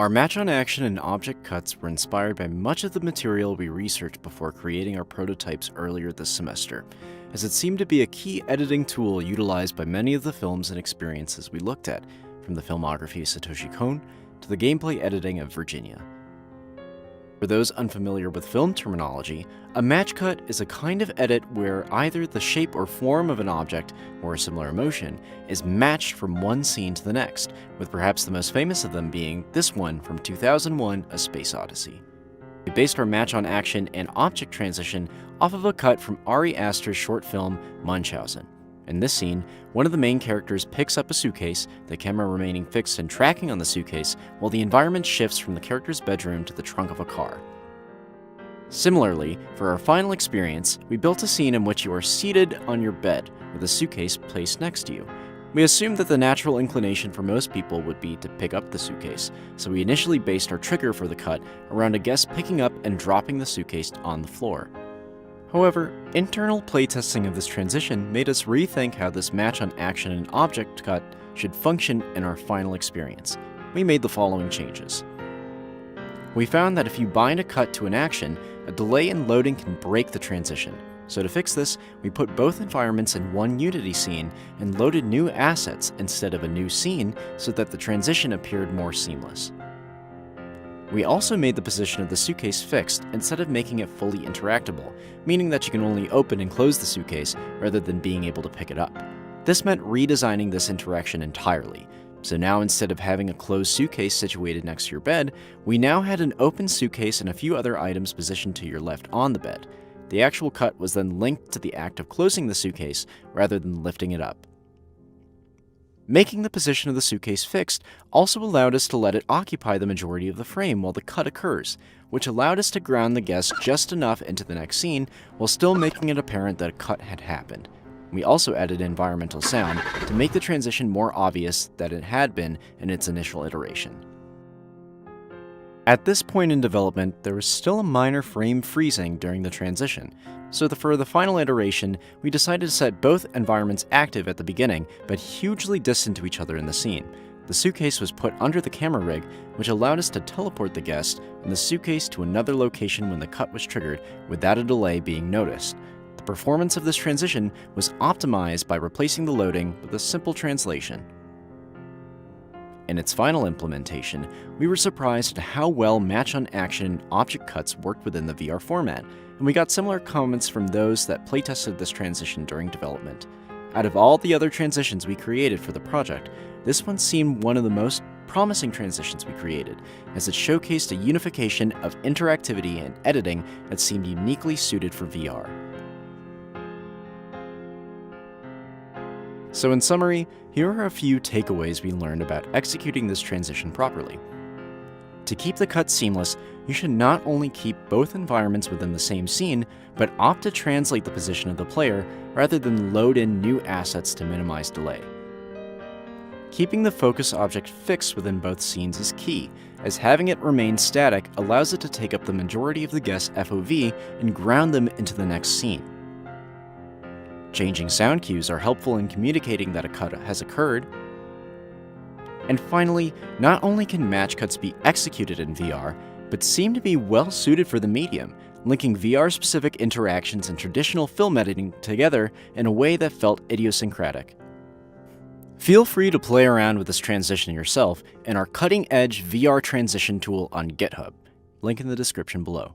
Our match on action and object cuts were inspired by much of the material we researched before creating our prototypes earlier this semester, as it seemed to be a key editing tool utilized by many of the films and experiences we looked at, from the filmography of Satoshi Kon to the gameplay editing of Virginia. For those unfamiliar with film terminology, a match cut is a kind of edit where either the shape or form of an object, or a similar motion, is matched from one scene to the next, with perhaps the most famous of them being this one from 2001, A Space Odyssey. We based our match on action and object transition off of a cut from Ari Aster's short film Munchausen. In this scene, one of the main characters picks up a suitcase, the camera remaining fixed and tracking on the suitcase, while the environment shifts from the character's bedroom to the trunk of a car. Similarly, for our final experience, we built a scene in which you are seated on your bed, with a suitcase placed next to you. We assumed that the natural inclination for most people would be to pick up the suitcase, so we initially based our trigger for the cut around a guest picking up and dropping the suitcase on the floor. However, internal playtesting of this transition made us rethink how this match on action and object cut should function in our final experience. We made the following changes. We found that if you bind a cut to an action, a delay in loading can break the transition. So to fix this, we put both environments in one Unity scene and loaded new assets instead of a new scene so that the transition appeared more seamless. We also made the position of the suitcase fixed instead of making it fully interactable, meaning that you can only open and close the suitcase rather than being able to pick it up. This meant redesigning this interaction entirely. So now instead of having a closed suitcase situated next to your bed, we now had an open suitcase and a few other items positioned to your left on the bed. The actual cut was then linked to the act of closing the suitcase rather than lifting it up. Making the position of the suitcase fixed also allowed us to let it occupy the majority of the frame while the cut occurs, which allowed us to ground the guest just enough into the next scene while still making it apparent that a cut had happened. We also added environmental sound to make the transition more obvious than it had been in its initial iteration. At this point in development, there was still a minor frame freezing during the transition, so for the final iteration, we decided to set both environments active at the beginning, but hugely distant to each other in the scene. The suitcase was put under the camera rig, which allowed us to teleport the guest and the suitcase to another location when the cut was triggered without a delay being noticed. The performance of this transition was optimized by replacing the loading with a simple translation. In its final implementation, we were surprised at how well match on action and object cuts worked within the VR format, and we got similar comments from those that playtested this transition during development. Out of all the other transitions we created for the project, this one seemed one of the most promising transitions we created, as it showcased a unification of interactivity and editing that seemed uniquely suited for VR. So in summary, here are a few takeaways we learned about executing this transition properly. To keep the cut seamless, you should not only keep both environments within the same scene, but opt to translate the position of the player rather than load in new assets to minimize delay. Keeping the focus object fixed within both scenes is key, as having it remain static allows it to take up the majority of the guest's FOV and ground them into the next scene. Changing sound cues are helpful in communicating that a cut has occurred. And finally, not only can match cuts be executed in VR, but seem to be well suited for the medium, linking VR-specific interactions and traditional film editing together in a way that felt idiosyncratic. Feel free to play around with this transition yourself in our cutting-edge VR transition tool on GitHub, link in the description below.